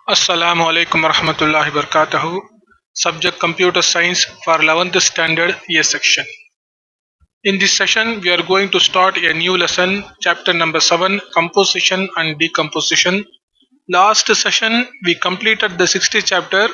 Assalamu alaikum warahmatullahi wabarakatuh. Subject Computer Science for 11th Standard A section. In this session, we are going to start a new lesson, chapter number 7, Composition and Decomposition. Last session, we completed the 60th chapter,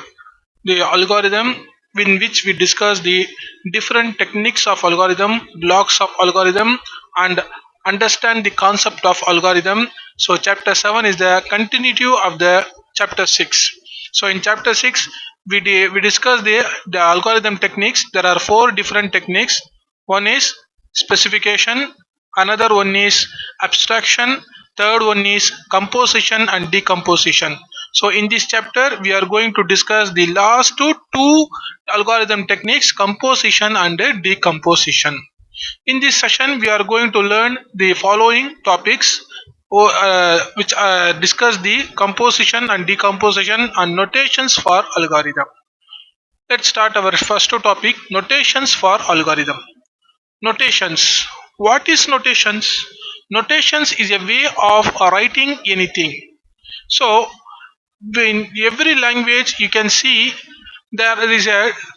the algorithm, in which we discussed the different techniques of algorithm, blocks of algorithm, and understand the concept of algorithm. So chapter 7 is the continuity of the chapter 6. So in chapter 6, we discussed the algorithm techniques. There are four different techniques. One is specification, another one is abstraction, third one is composition and decomposition. So in this chapter we are going to discuss the last two algorithm techniques, composition and decomposition. In this session we are going to learn the following topics, which discuss the composition and decomposition and notations for algorithm. Let's start our first topic, notations for algorithm. Notations. What is notations? Notations is a way of writing anything. So in every language you can see there is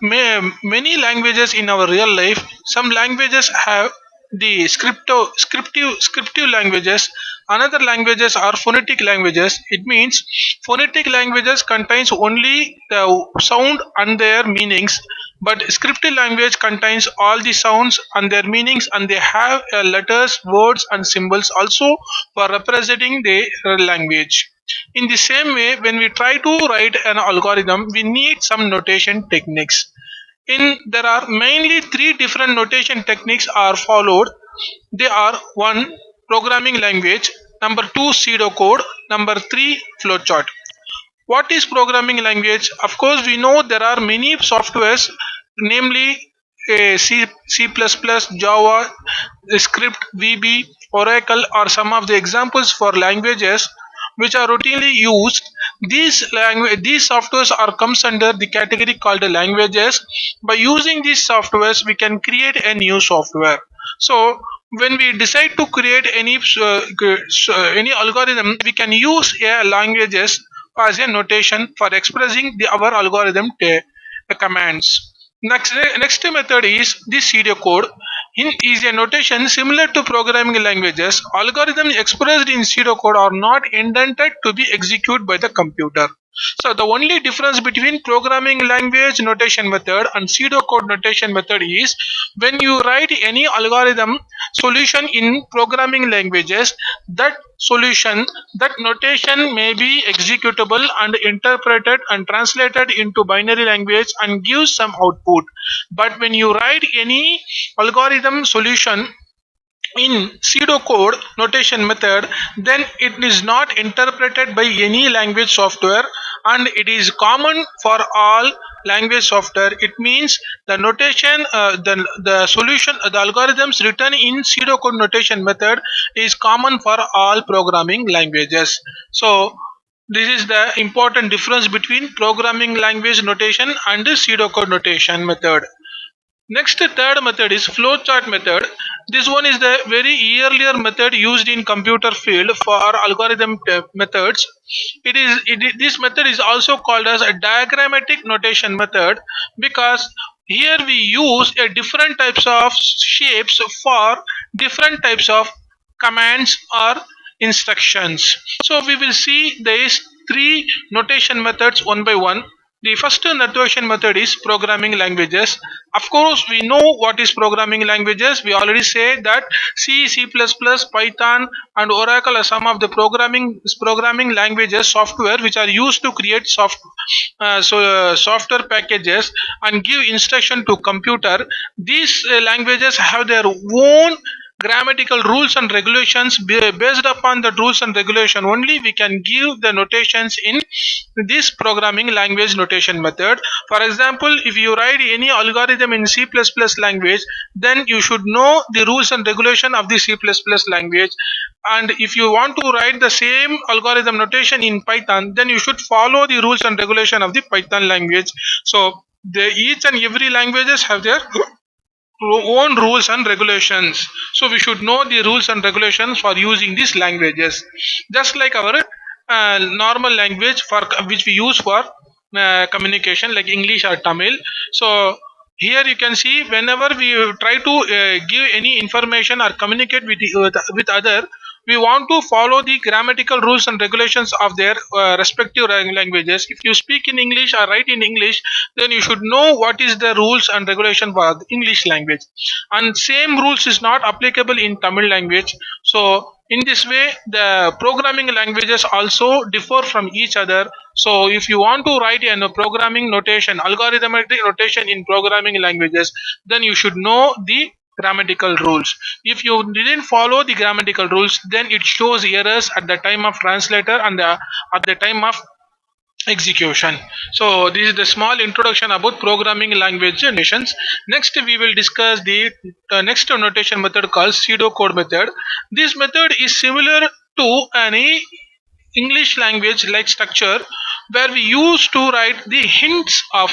many languages in our real life. Some languages have the scriptive languages. Another languages are phonetic languages. It means phonetic languages contains only the sound and their meanings, but scripted language contains all the sounds and their meanings, and they have letters, words and symbols also for representing the language. In the same way, when we try to write an algorithm, we need some notation techniques. In there are mainly three different notation techniques are followed. They are: one, programming language; number two, pseudocode; number three, flowchart. What is programming language? Of course, we know there are many softwares, namely C++, Java, Script, VB, Oracle are some of the examples for languages which are routinely used. These softwares are comes under the category called languages. By using these softwares, we can create a new software. So when we decide to create any algorithm, we can use a languages as a notation for expressing our algorithm commands. Next method is the pseudocode. Is a notation similar to programming languages. Algorithms expressed in pseudocode are not intended to be executed by the computer. So the only difference between programming language notation method and pseudocode notation method is when you write any algorithm solution in programming languages, that solution, that notation may be executable and interpreted and translated into binary language and gives some output. But when you write any algorithm solution in pseudocode notation method, then it is not interpreted by any language software, and it is common for all language software. It means the notation, the solution, the algorithms written in pseudocode notation method is common for all programming languages. So this is the important difference between programming language notation and pseudocode notation method. Next, third method is flowchart method. This one is the very earlier method used in computer field for algorithm methods. This method is also called as a diagrammatic notation method because here we use a different types of shapes for different types of commands or instructions. So we will see these three notation methods one by one. The first notation method is programming languages. Of course, we know what is programming languages. We already said that C, C++, Python, and Oracle are some of the programming languages software which are used to create software packages and give instruction to computer. These languages have their own grammatical rules and regulations. Based upon the rules and regulation only we can give the notations in this programming language notation method. For example, if you write any algorithm in C++ language, then you should know the rules and regulation of the C++ language. And if you want to write the same algorithm notation in Python, then you should follow the rules and regulation of the Python language. So each and every languages have their own rules and regulations. So we should know the rules and regulations for using these languages. Just like our normal language for which we use for communication, like English or Tamil. So here you can see whenever we try to give any information or communicate with other, we want to follow the grammatical rules and regulations of their respective languages. If you speak in English or write in English, then you should know what is the rules and regulation for the English language, and same rules is not applicable in Tamil language. So in this way, the programming languages also differ from each other. So if you want to write a programming notation, algorithmic notation in programming languages, then you should know the grammatical rules. If you didn't follow the grammatical rules, then it shows errors at the time of translator and at the time of execution. So this is the small introduction about programming language notations. Next we will discuss the next notation method called pseudocode method. This method is similar to any English language like structure, where we use to write the hints of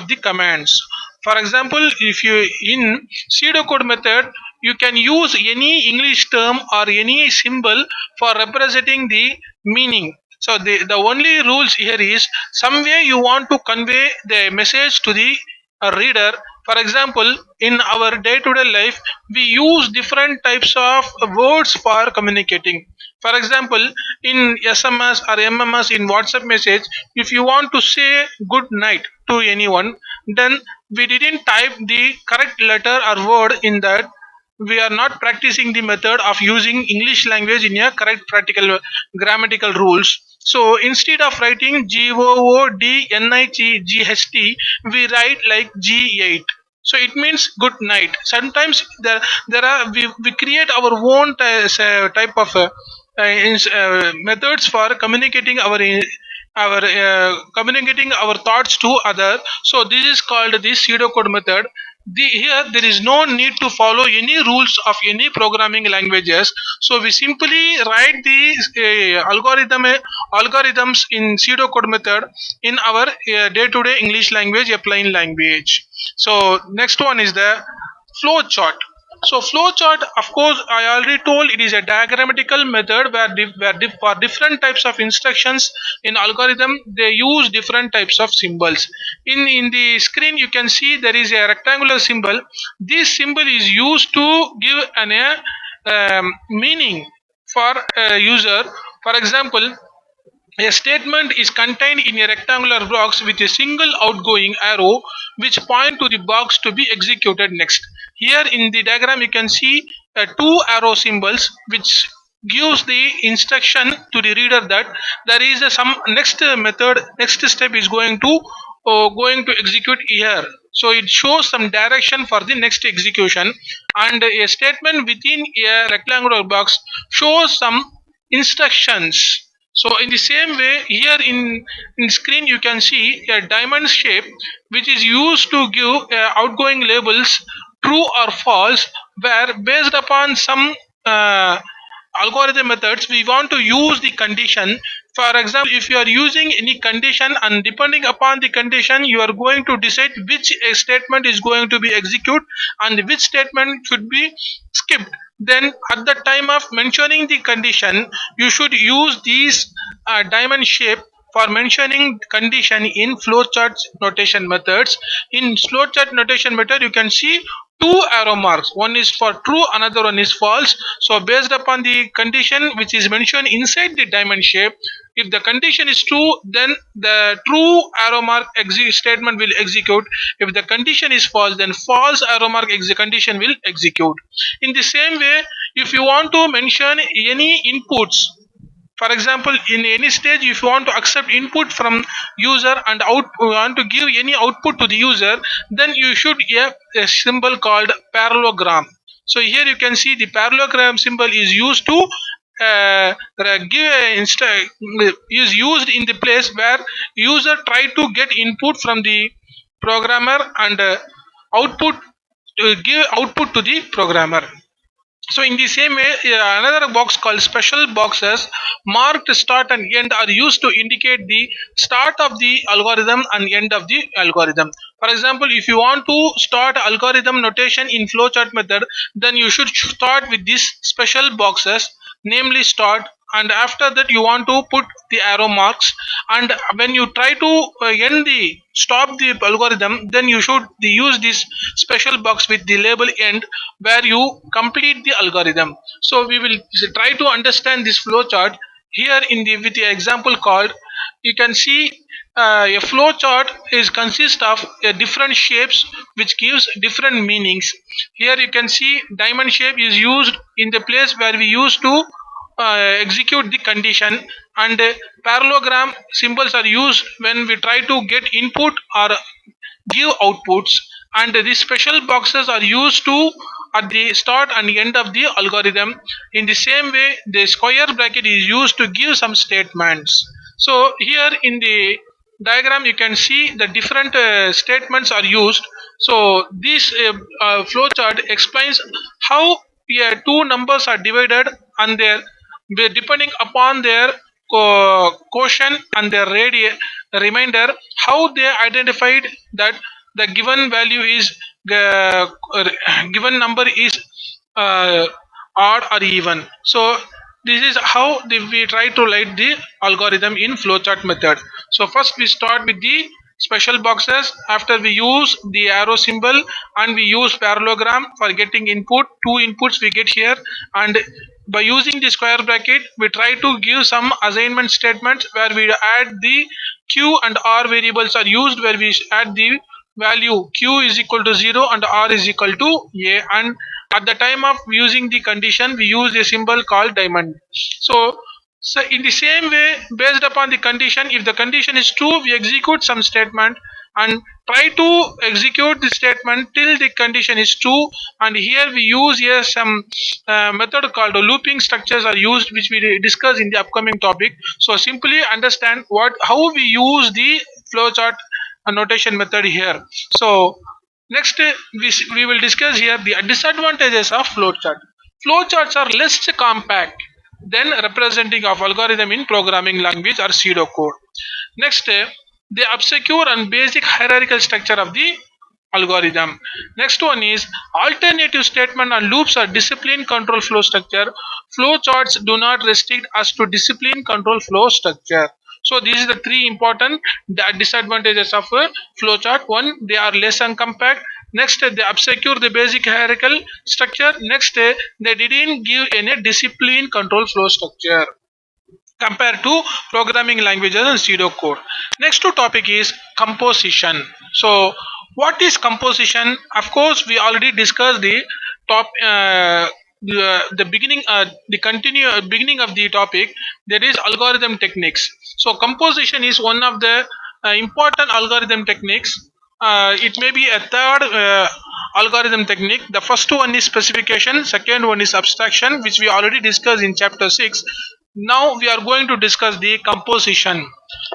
the commands. For example, if you in pseudocode method, you can use any English term or any symbol for representing the meaning. So the only rules here is some way you want to convey the message to the reader. For example, in our day-to-day life, we use different types of words for communicating. For example, in SMS or MMS, in WhatsApp message, if you want to say good night to anyone, then we didn't type the correct letter or word in that. We are not practicing the method of using English language in a correct practical grammatical rules. So instead of writing GOODNIGHT, we write like G8. So it means good night. Sometimes there are we create our own type of methods for communicating communicating our thoughts to other. So this is called the pseudocode method. Here there is no need to follow any rules of any programming languages. So we simply write the algorithms in pseudocode method in our day-to-day English language, a plain language. So next one is the flow chart. So flow chart, of course, I already told it is a diagrammatical method where for different types of instructions in algorithm they use different types of symbols. In the screen you can see there is a rectangular symbol. This symbol is used to give an meaning for a user. For example, a statement is contained in a rectangular box with a single outgoing arrow which point to the box to be executed next. Here in the diagram you can see two arrow symbols which gives the instruction to the reader that there is some next method, next step is going to execute here. So it shows some direction for the next execution, and a statement within a rectangular box shows some instructions. So in the same way, here in screen you can see a diamond shape which is used to give outgoing labels true or false, where based upon some algorithm methods we want to use the condition. For example, if you are using any condition and depending upon the condition you are going to decide which statement is going to be executed and which statement should be skipped. Then at the time of mentioning the condition you should use these diamond shape for mentioning condition in flowchart notation methods. In flowchart notation method you can see two arrow marks, one is for true, another one is false. So based upon the condition which is mentioned inside the diamond shape, if the condition is true, then the true arrow mark statement will execute. If the condition is false, then false arrow mark condition will execute. In the same way, if you want to mention any inputs, for example, in any stage if you want to accept input from user and want to give any output to the user, then you should have a symbol called parallelogram. So here you can see the parallelogram symbol is used to give is used in the place where user try to get input from the programmer and output give output to the programmer. So in the same way, another box called special boxes marked start and end are used to indicate the start of the algorithm and end of the algorithm. For example, if you want to start algorithm notation in flowchart method, then you should start with these special boxes, namely start, and after that you want to put the arrow marks, and when you try to end the stop the algorithm, then you should use this special box with the label end, where you complete the algorithm. So we will try to understand this flow chart here in the with the example called. You can see a flow chart is consist of different shapes which gives different meanings. Here you can see diamond shape is used in the place where we used to execute the condition, and parallelogram symbols are used when we try to get input or give outputs, and these special boxes are used to at the start and end of the algorithm. In the same way, the square bracket is used to give some statements. So here in the diagram you can see the different statements are used. So this flow chart explains how two numbers are divided, and their depending upon their quotient and their remainder, how they identified that the given value is uh, given number is uh, odd or even. So this is how we try to write the algorithm in flowchart method. So first we start with the special boxes. After we use the arrow symbol, and we use parallelogram for getting input. Two inputs we get here, and by using the square bracket we try to give some assignment statements where we add the q and r variables are used, where we add the value q is equal to 0 and r is equal to a, and at the time of using the condition we use a symbol called diamond. So in the same way, based upon the condition, if the condition is true, we execute some statement and try to execute the statement till the condition is true. And here we use here some method called looping structures are used, which we discuss in the upcoming topic. So simply understand what how we use the flowchart notation method here. So next, we will discuss here the disadvantages of flowchart. Flowcharts are less compact than representing of algorithm in programming language or pseudocode. Next, the obscure and basic hierarchical structure of the algorithm. Next one is alternative statement and loops are discipline control flow structure. Flow charts do not restrict us to discipline control flow structure. So these are the three important disadvantages of a flow chart. One, they are less and compact. Next, they obscure the basic hierarchical structure. Next, they didn't give any discipline control flow structure compared to programming languages and pseudocode. Next to topic is composition. So what is composition? Of course, we already discussed the top the beginning the continue beginning of the topic, that is algorithm techniques. So composition is one of the important algorithm techniques. It may be a third algorithm technique. The first one is specification, second one is abstraction, which we already discussed in chapter 6. Now we are going to discuss the composition.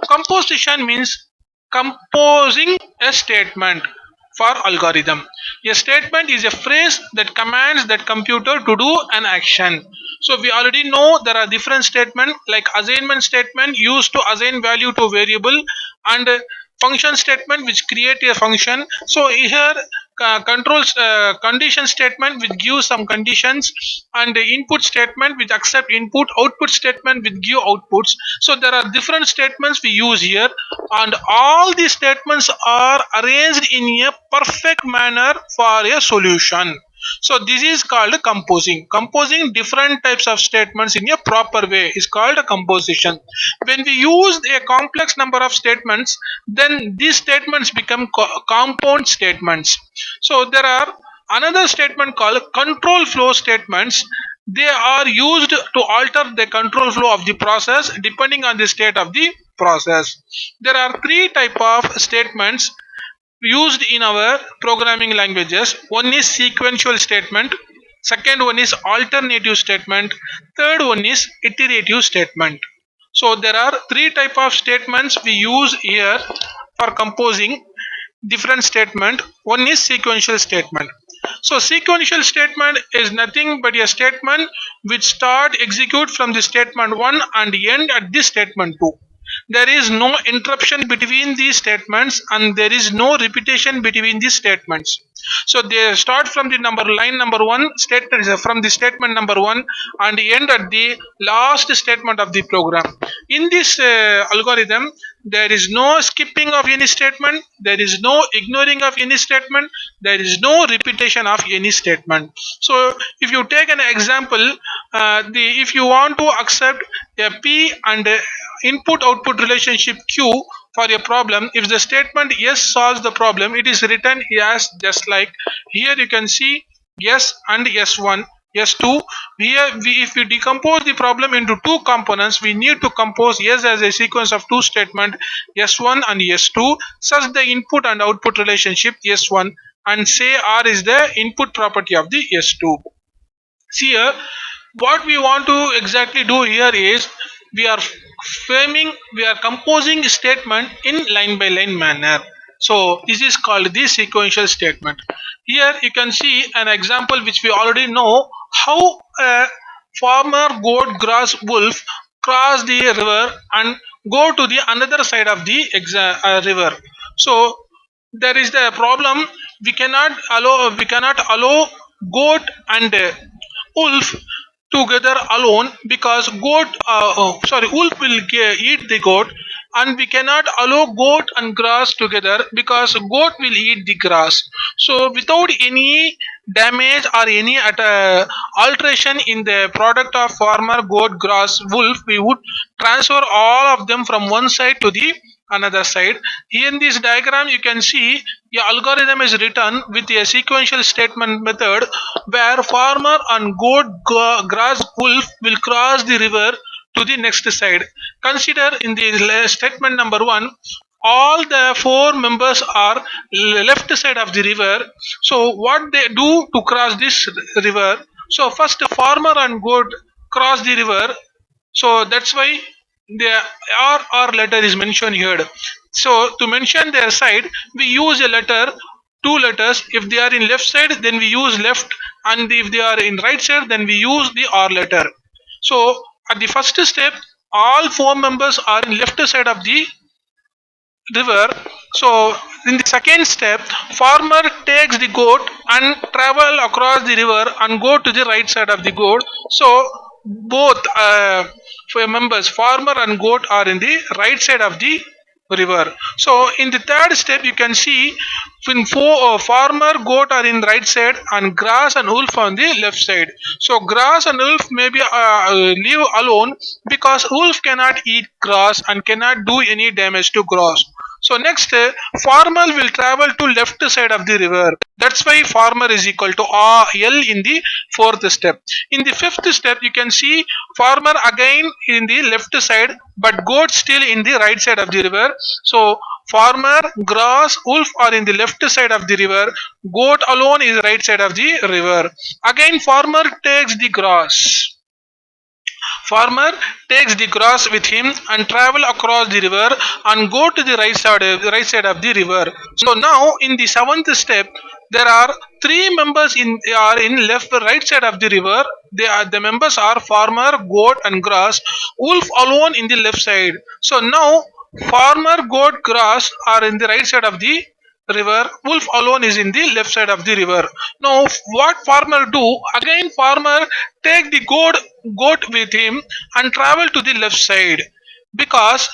Composition means composing a statement for algorithm. A statement is a phrase that commands that computer to do an action. So we already know there are different statements like assignment statement used to assign value to variable, and function statement which create a function. So here controls condition statement which gives some conditions, and the input statement which accept input, output statement which give outputs. So there are different statements we use here, and all these statements are arranged in a perfect manner for a solution. So this is called composing. Composing different types of statements in a proper way is called composition. When we use a complex number of statements, then these statements become compound statements. So there are another statement called control flow statements. They are used to alter the control flow of the process depending on the state of the process. There are three type of statements used in our programming languages. One is sequential statement, second one is alternative statement, third one is iterative statement. So there are three type of statements we use here for composing different statement. One is sequential statement. So sequential statement is nothing but a statement which start execute from the statement 1 and end at this statement 2. There is no interruption between these statements and there is no repetition between these statements. So they start from the line number one statement, from the statement number one, and end at the last statement of the program. In this algorithm, there is no skipping of any statement, there is no ignoring of any statement, there is no repetition of any statement. So if you take an example, if you want to accept a P and input output relationship Q for a problem, if the statement yes solves the problem, it is written as just like here. You can see yes and s1, s2. Here if we decompose the problem into two components, we need to compose yes as a sequence of two statement s1 and s2, such the input and output relationship s1, and say r is the input property of the s2. See here, what we want to exactly do here is we are we are composing statement in line by line manner. So this is called the sequential statement. Here you can see an example which we already know, how a farmer, goat, grass, wolf cross the river and go to the another side of the river. So there is the problem, we cannot allow goat and wolf together alone, because wolf will eat the goat, and we cannot allow goat and grass together because goat will eat the grass. So without any damage or any alteration in the product of farmer, goat, grass, wolf, we would transfer all of them from one side to the another side. Here in this diagram you can see a algorithm is written with a sequential statement method, where farmer and goat, grass, wolf will cross the river to the next side. Consider in the statement number one, all the four members are left side of the river. So what they do to cross this river? So first farmer and goat cross the river, so that's why the R letter is mentioned here. So to mention their side, we use a letter, two letters. If they are in left side, then we use left, and if they are in right side, then we use the R letter. So at the first step, all four members are in left side of the river. So in the second step, farmer takes the goat and travel across the river and go to the right side of the goat. So both members, farmer and goat, are in the right side of the river. So in the third step, you can see when farmer, goat are in right side and grass and wolf on the left side. So grass and wolf may be leave alone, because wolf cannot eat grass and cannot do any damage to grass. So next, farmer will travel to left side of the river. That's why farmer is equal to L in the fourth step. In the fifth step, you can see farmer again in the left side, but goat still in the right side of the river. So farmer, grass, wolf are in the left side of the river. Goat alone is right side of the river. Again, farmer takes the grass. Farmer takes the grass with him and travel across the river and go to the right side of the river. So now in the seventh step, there are three members are in right side of the river. The members are farmer, goat, and grass. Wolf alone in the left side. So now farmer, goat, grass are in the right side of the river. Wolf alone is in the left side of the river. Now what farmer do? Again farmer take the goat with him and travel to the left side, because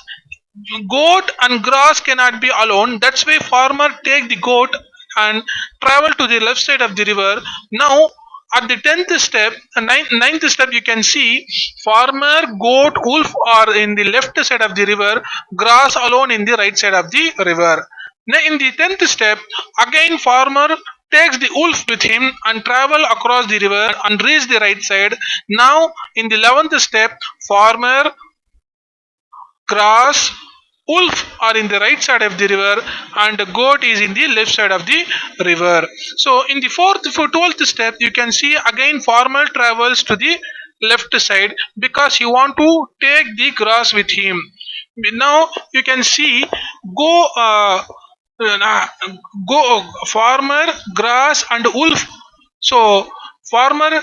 goat and grass cannot be alone. That's why farmer take the goat and travel to the left side of the river. Now at the 10th step, ninth step, you can see farmer, goat, wolf are in the left side of the river, grass alone in the right side of the river. Now in the 10th step, again farmer takes the wolf with him and travel across the river and reach the right side. Now in the 11th step, farmer, grass, wolf are in the right side of the river and the goat is in the left side of the river. So in the 12th step, you can see again farmer travels to the left side because he want to take the grass with him. Now you can see go uh, go farmer, grass, and wolf. So Farmer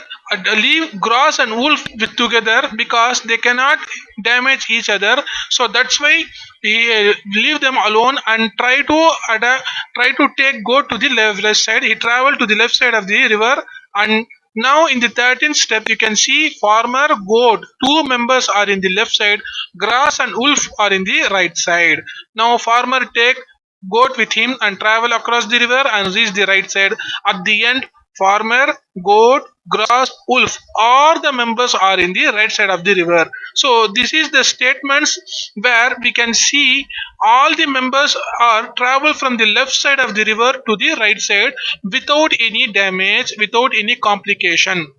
leave grass and wolf with together because they cannot damage each other. So that's why he leave them alone and try to take go to the left side. He traveled to the left side of the river, and now in the 13th step you can see farmer goat. Two members are in the left side, grass and wolf are in the right side. Now farmer take goat with him and travel across the river and reach the right side. At the end, farmer, goat, grass, wolf, all the members are in the right side of the river. So this is the statements where we can see all the members are travel from the left side of the river to the right side without any damage, without any complication.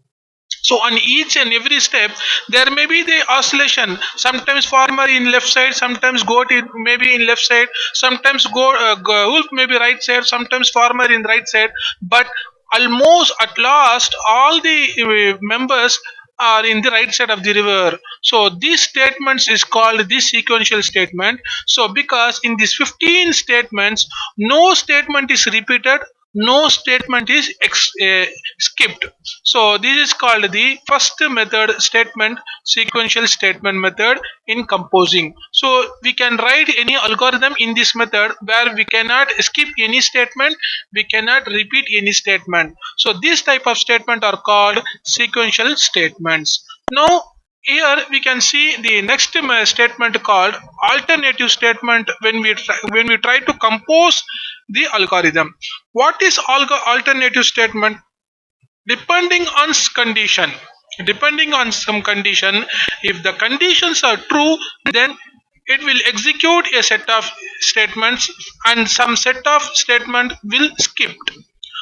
So on each and every step there may be the oscillation. Sometimes farmer in left side, sometimes goat in, maybe in left side, sometimes wolf maybe right side, sometimes farmer in right side, but almost at last all the members are in the right side of the river. So these statements is called the sequential statement. So because in these 15 statements no statement is repeated, no statement is skipped. So this is called the first method, statement sequential statement method in composing. So we can write any algorithm in this method where we cannot skip any statement, we cannot repeat any statement. So this type of statement are called sequential statements. Now here we can see the next statement called alternative statement. When we try to compose the algorithm, what is alternative statement? Depending on condition, depending on some condition, if the conditions are true, then it will execute a set of statements and some set of statement will skip.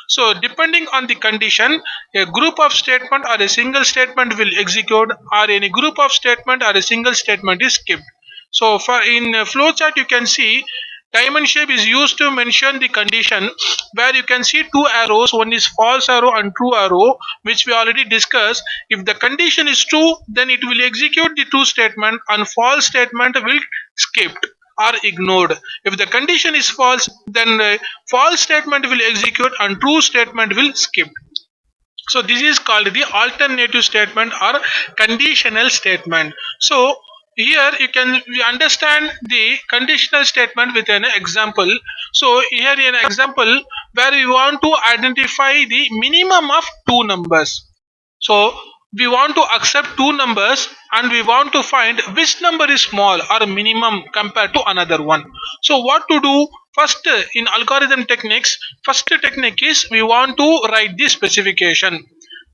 So depending on the condition, a group of statement or a single statement will execute, or any group of statement or a single statement is skipped. So for in flowchart you can see diamond shape is used to mention the condition, where you can see two arrows, one is false arrow and true arrow, which we already discussed. If the condition is true, then it will execute the true statement and false statement will skipped or ignored. If the condition is false, then the false statement will execute and true statement will skip. So this is called the alternative statement or conditional statement. So here you can we understand the conditional statement with an example. So here an example where we want to identify the minimum of two numbers. So we want to accept two numbers and we want to find which number is small or minimum compared to another one. So what to do? First, in algorithm techniques, first technique is we want to write the specification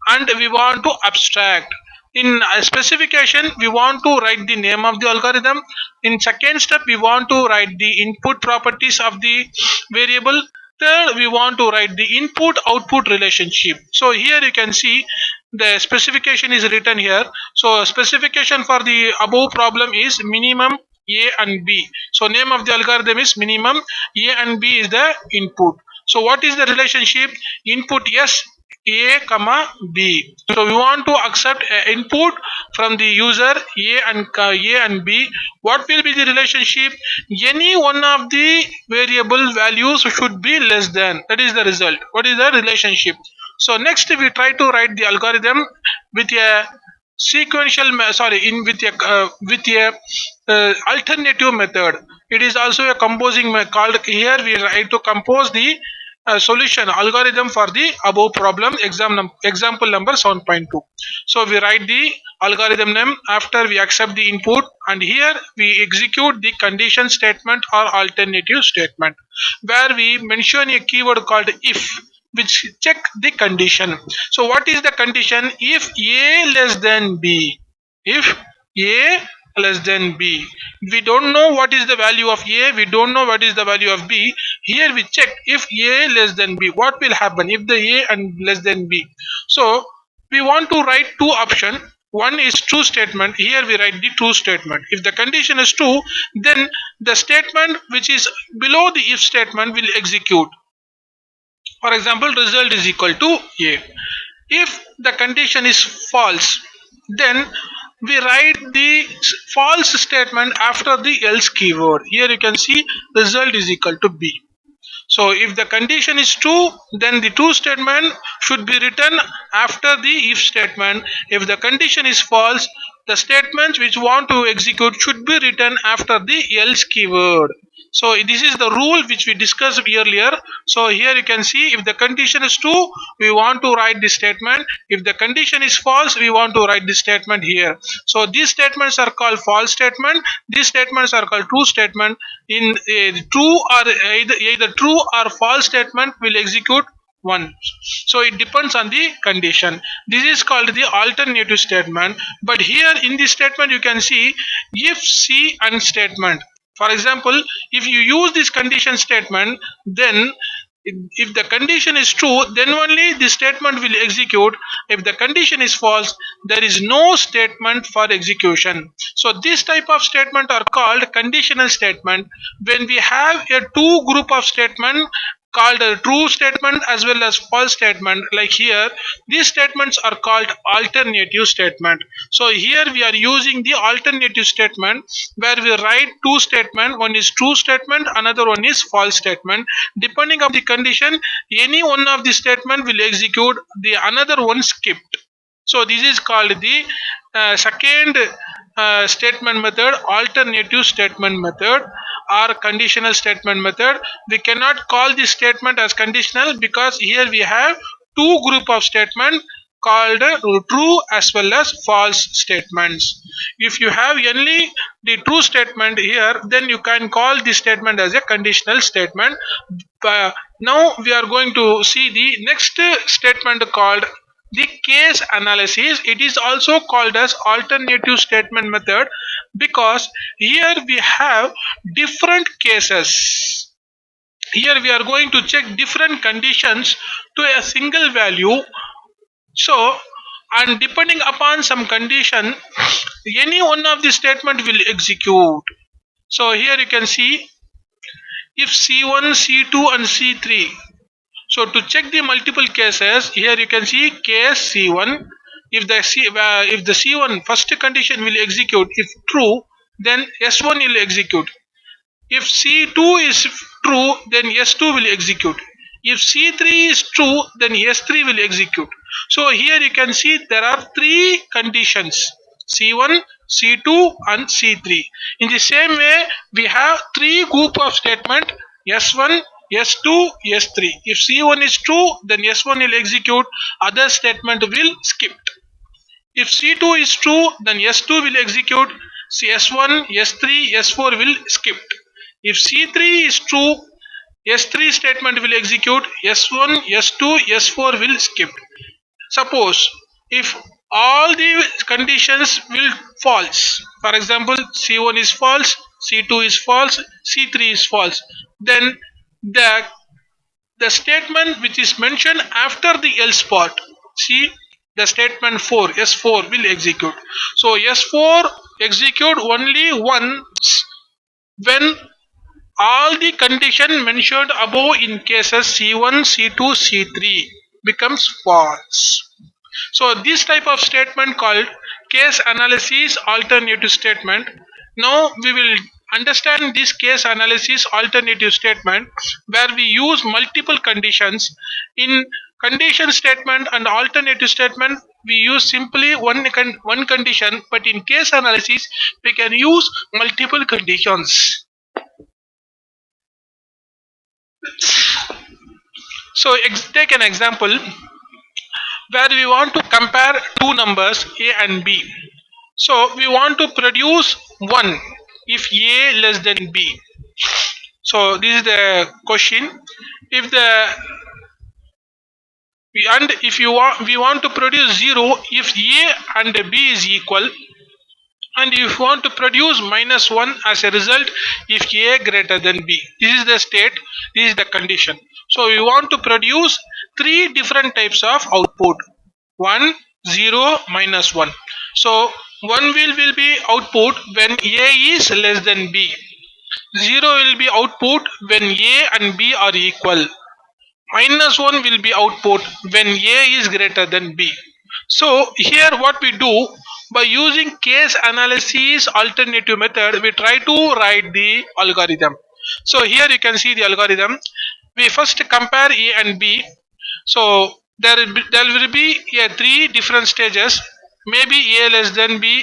and we want to abstract. In a specification, we want to write the name of the algorithm. In second step, we want to write the input properties of the variable. Third, we want to write the input output relationship. So here you can see the specification is written here. So specification for the above problem is minimum a and b. So name of the algorithm is minimum, a and b is the input. So what is the relationship? Input s, a comma b. So we want to accept input from the user a and b. What will be the relationship? Any one of the variable values should be less than, that is the result. What is the relationship? So next we try to write the algorithm with a sorry, in with a alternative method. It is also a composing called. Here we try to compose the solution algorithm for the above problem, example number 7.2. So we write the algorithm name after we accept the input, and here we execute the condition statement or alternative statement, where we mention a keyword called if, which check the condition. So what is the condition? If a less than b, if a less than b, we don't know what is the value of a, we don't know what is the value of b. Here we check if a less than b, what will happen if the a and less than b. So we want to write two options. One is true statement. Here we write the true statement. If the condition is true, then the statement which is below the if statement will execute. For example, result is equal to a. If the condition is false, then we write the false statement after the else keyword. Here you can see result is equal to b. So if the condition is true, then the true statement should be written after the if statement. If the condition is false, the statements which want to execute should be written after the else keyword. So this is the rule which we discussed earlier. So here you can see, if the condition is true, we want to write this statement. If the condition is false, we want to write this statement here. So these statements are called false statement. These statements are called true statement. In true or either true or false statement will execute one. So it depends on the condition. This is called the alternative statement. But here in this statement you can see if C and statement. For example, if you use this condition statement, then if the condition is true, then only the statement will execute. If the condition is false, there is no statement for execution. So this type of statement are called conditional statement. When we have a two group of statement called a true statement as well as false statement, like here these statements are called alternative statement. So here we are using the alternative statement, where we write two statement, one is true statement, another one is false statement. Depending on the condition, any one of the statement will execute, the another one skipped. So this is called the second statement method, alternative statement method, or conditional statement method. We cannot call this statement as conditional because here we have two group of statement called true as well as false statements. If you have only the true statement here, then you can call this statement as a conditional statement. Now we are going to see the next statement called the case analysis. It is also called as alternative statement method because here we have different cases. Here we are going to check different conditions to a single value. So, and depending upon some condition, any one of the statement will execute. So here you can see if C1, C2 and C3. So to check the multiple cases, here you can see case C1. If the C1 first condition will execute, if true, then S1 will execute. If C2 is true, then S2 will execute. If C3 is true, then S3 will execute. So here you can see there are three conditions: C1, C2 and C3. In the same way, we have three group of statement: S1, S2, S3. If C1 is true, then S1 will execute, other statement will skip. If C2 is true, then S2 will execute, S1, S3, S4 will skip. If C3 is true, S3 statement will execute, S1, S2, S4 will skip. Suppose if all the conditions will false, for example C1 is false, C2 is false, C3 is false, then the the statement which is mentioned after the else part, see, the statement 4, S4 will execute. So S4 execute only once when all the condition mentioned above in cases C1, C2, C3 becomes false. So this type of statement called case analysis alternative statement. Now we will understand this case analysis alternative statement, where we use multiple conditions. In condition statement and alternative statement, we use simply one condition, but in case analysis we can use multiple conditions. So take an example where we want to compare two numbers A and B. So we want to produce 1 if A less than B. So this is the question. If the and if you want we want to produce 0 if A and B is equal, and if you want to produce -1 as a result if A greater than B. This is the state, this is the condition. So we want to produce three different types of output: 1, 0, -1. So 1 will be output when A is less than B. 0 will be output when A and B are equal. -1 will be output when A is greater than B. So here what we do, by using case analysis alternative method, we try to write the algorithm. So here you can see the algorithm. We first compare A and B. So there will be three different stages. Maybe A less than B,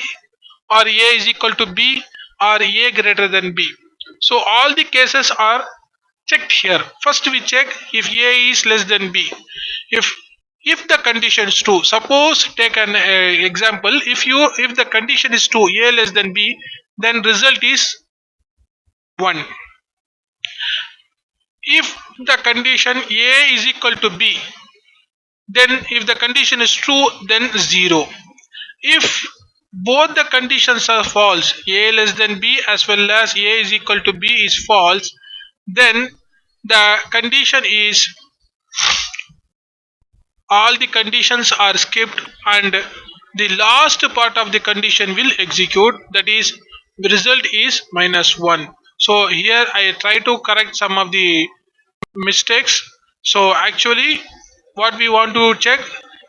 or A is equal to B, or A greater than B. So all the cases are checked here. First we check if A is less than B. If if the condition is true, suppose take an example. If the condition is true, A less than B, then result is 1. If the condition A is equal to B, then if the condition is true, then 0. If both the conditions are false, A less than B as well as A is equal to B is false, then the condition is all the conditions are skipped, and the last part of the condition will execute, that is the result is -1. So here I try to correct some of the mistakes. So actually what we want to check,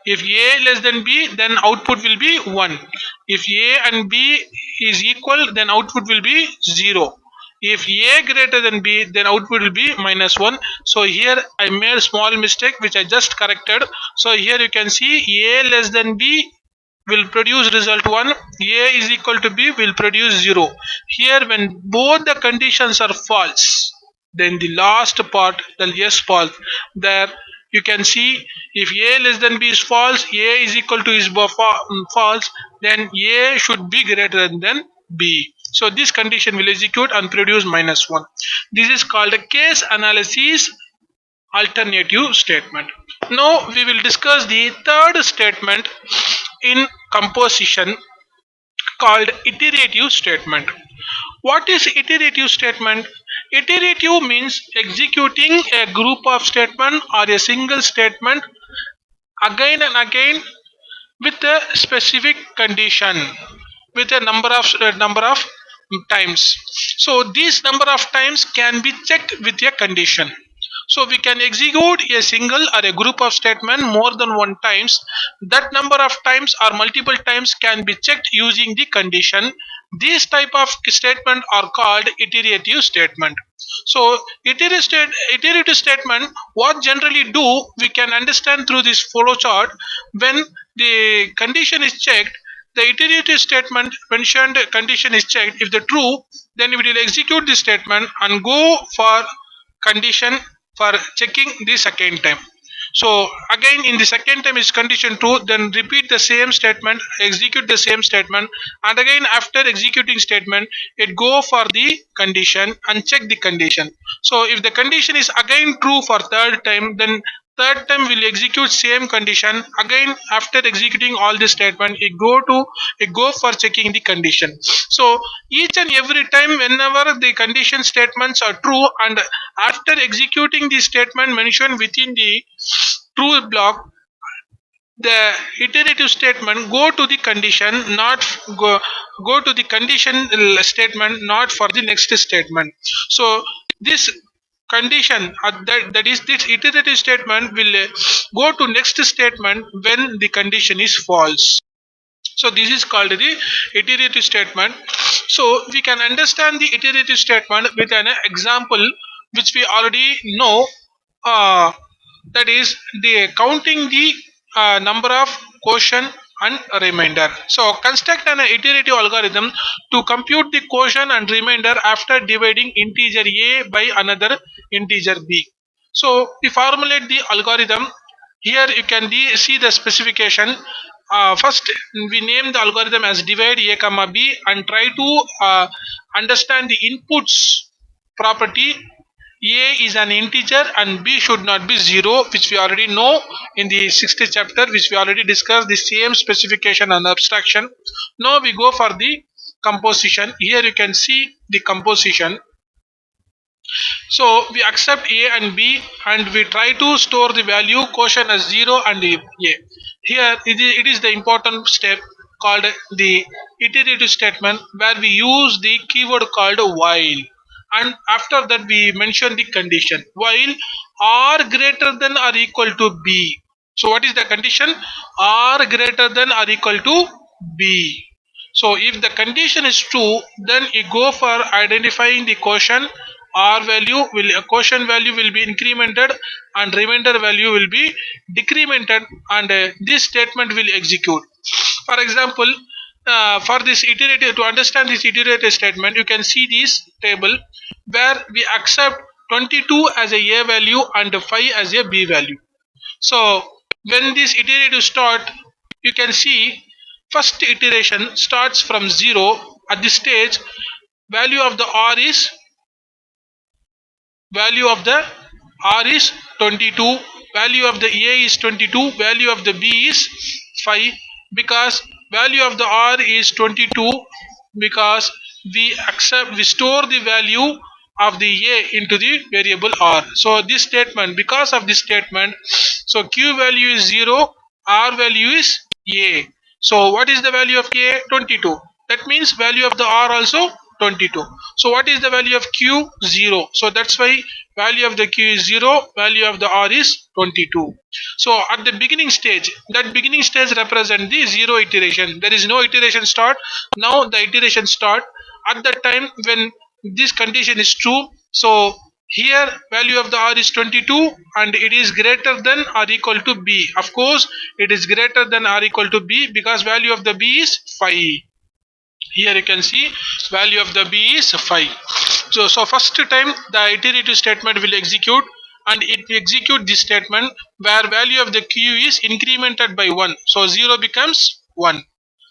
if A less than B, then output will be 1. If A and B is equal, then output will be 0. If A greater than B, then output will be -1. So here I made a small mistake which I just corrected. So here you can see A less than B will produce result 1, A is equal to B will produce 0. Here when both the conditions are false, then the last part, the yes part, there you can see if A less than B is false, A is equal to is false, then A should be greater than B. So this condition will execute and produce -1. This is called a case analysis alternative statement. Now we will discuss the third statement in composition, called iterative statement. What is iterative statement? Iterative means executing a group of statement or a single statement again and again with a specific condition, with a number of times. So these number of times can be checked with a condition. So we can execute a single or a group of statement more than one times. That number of times or multiple times can be checked using the condition. These type of statement are called iterative statement. So iterative statement, what generally do, we can understand through this flow chart. When the condition is checked, the iterative statement mentioned condition is checked. If the true, then we will execute the statement and go for condition for checking the second time. So again in the second time is condition true, then repeat the same statement, execute the same statement, and again after executing statement, it go for the condition and check the condition. So if the condition is again true for third time, then third time will execute same condition. Again after executing all the statement, it go for checking the condition. So each and every time whenever the condition statements are true, and after executing the statement mentioned within the true block, the iterative statement go to the condition, not go to the condition statement, not for the next statement. So this condition, that is this iterative statement will go to next statement when the condition is false. So this is called the iterative statement. So we can understand the iterative statement with an example which we already know. Uh, that is the counting the number of quotient and remainder. So construct an iterative algorithm to compute the quotient and remainder after dividing integer a by another integer b. So we formulate the algorithm. Here you can see the specification. First we name the algorithm as divide a comma b and try to understand the inputs property. A is an integer and B should not be 0, which we already know in the 60th chapter, which we already discussed the same specification and abstraction. Now we go for the composition. Here you can see the composition. So we accept A and B and we try to store the value quotient as 0 and A. Here it is the important step called the iterative statement, where we use the keyword called while, and after that we mention the condition while r greater than or equal to b. So what is the condition? R greater than or equal to b. So if the condition is true, then you go for identifying the quotient, R value will quotient value will be incremented and remainder value will be decremented, and this statement will execute. For example, for this iterative, to understand this iterative statement, you can see this table where we accept 22 as a value and 5 as a B value. So when this iterative start, you can see first iteration starts from 0. At this stage, value of the R is value of the R is 22, value of the A is 22, value of the B is 5, because value of the R is 22, because we store the value of the A into the variable R. So this statement, because of this statement, so Q value is 0, R value is A. So what is the value of A? 22. That means value of the R also 22. So what is the value of Q? 0. So that's why value of the Q is 0, value of the R is 22. So at the beginning stage, that beginning stage represent the 0 iteration. There is no iteration start. Now the iteration start at the time when this condition is true. So here value of the R is 22 and it is greater than or equal to B. Of course, it is greater than or equal to B because value of the B is 5. Here you can see value of the B is 5. So first time the iterative statement will execute, and it will execute this statement where value of the Q is incremented by 1. So 0 becomes 1.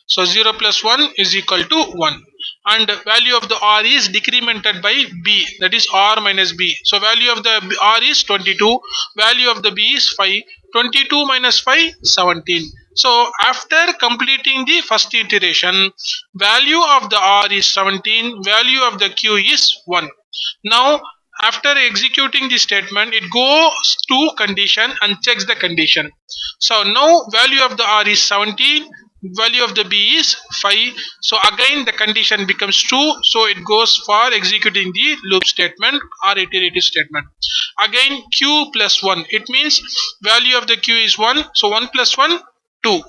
So 0 plus 1 is equal to 1. And value of the R is decremented by B, that is R minus B. So value of the R is 22, value of the B is 5. 22 minus 5, 17. So after completing the first iteration, value of the R is 17, value of the Q is 1. Now after executing the statement, it goes to condition and checks the condition. So now value of the R is 17, value of the B is 5. So again the condition becomes true, so it goes for executing the loop statement or iterative statement. Again Q plus 1, it means value of the Q is 1, so 1 plus 1, 2.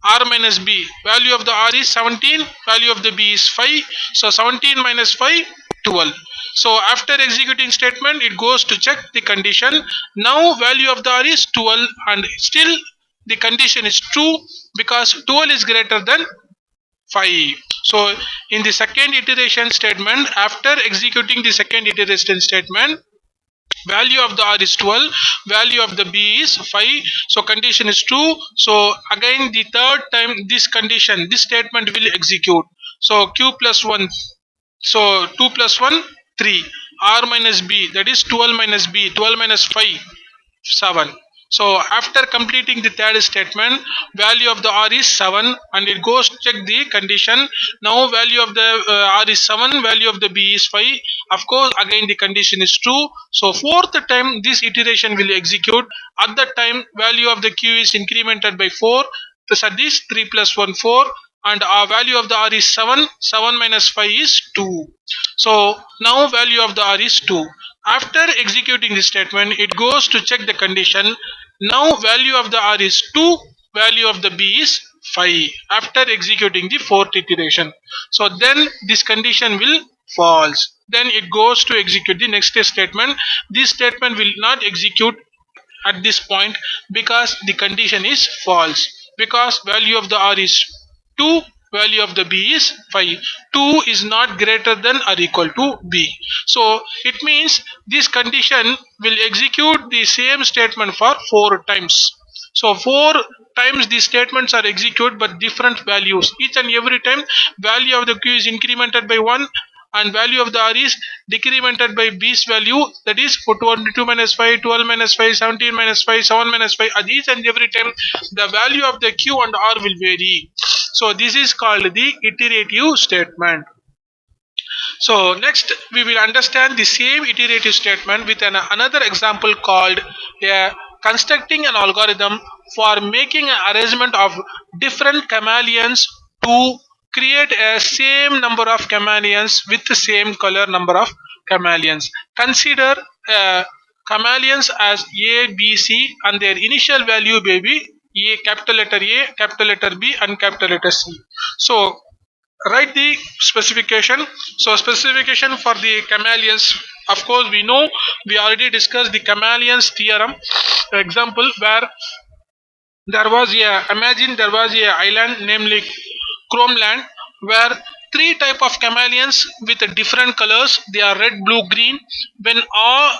R minus B, value of the R is 17, value of the B is 5, so 17 minus 5, 12. So after executing statement, it goes to check the condition. Now value of the R is 12 and still the condition is true because 12 is greater than 5. So in the second iteration statement, after executing the second iteration statement, value of the R is 12, value of the B is 5, so condition is true. So again the third time this condition, this statement will execute. So Q plus 1, so 2 plus 1, 3, R minus B, that is 12 minus B, 12 minus 5, 7. So after completing the third statement, value of the R is 7 and it goes to check the condition. Now value of the R is 7, value of the B is 5. Of course again the condition is true. So fourth time this iteration will execute. At that time value of the Q is incremented by 4. So this 3 plus 1, 4, and our value of the R is 7. 7 minus 5 is 2. So now value of the R is 2. After executing this statement, it goes to check the condition. Now value of the R is 2, value of the B is 5 after executing the fourth iteration. So then this condition will false. Then it goes to execute the next statement. This statement will not execute at this point because the condition is false, because value of the R is 2, value of the B is 5. 2 is not greater than or equal to B. So it means this condition will execute the same statement for 4 times. So 4 times these statements are executed but different values. Each and every time value of the Q is incremented by 1 and value of the R is decremented by B's value, that is for 22 minus 5, 12 minus 5, 17 minus 5, 7 minus 5. At each and every time the value of the Q and R will vary. So this is called the iterative statement. So next we will understand the same iterative statement with another example called constructing an algorithm for making an arrangement of different chameleons to create a same number of chameleons with the same color number of chameleons. Consider chameleons as A, B, C and their initial value may be capital letter A, capital letter B and capital letter C. So write the specification. So specification for the chameleons Of course, we know we already discussed the chameleon's theorem example where there was a island namely Chrome Land where three type of chameleons with different colors. They are red, blue, green. When all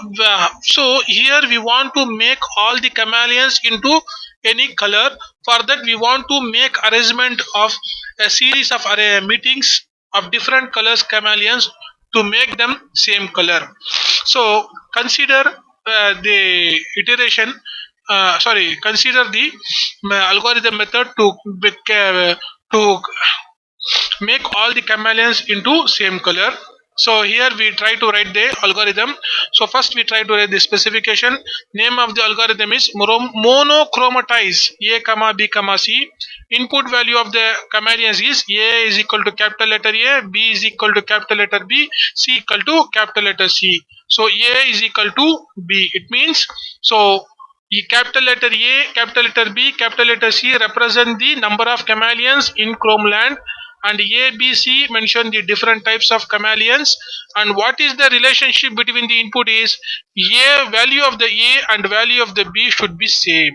so here we want to make all the chameleons into any color. For that we want to make arrangement of a series of array meetings of different colors chameleons to make them same color. So consider the iteration sorry, consider the algorithm method to make all the chameleons into same color. So here we try to write the algorithm. So first we try to write the specification. Name of the algorithm is monochromatize a comma b comma c. Input value of the chameleons is a is equal to capital letter a, b is equal to capital letter b, c equal to capital letter c. So a is equal to b. It means so capital letter A, capital letter B, capital letter C represent the number of chameleons in Chrome land, and A, B, C mention the different types of chameleons. And what is the relationship between the input is A value of the A and value of the B should be same.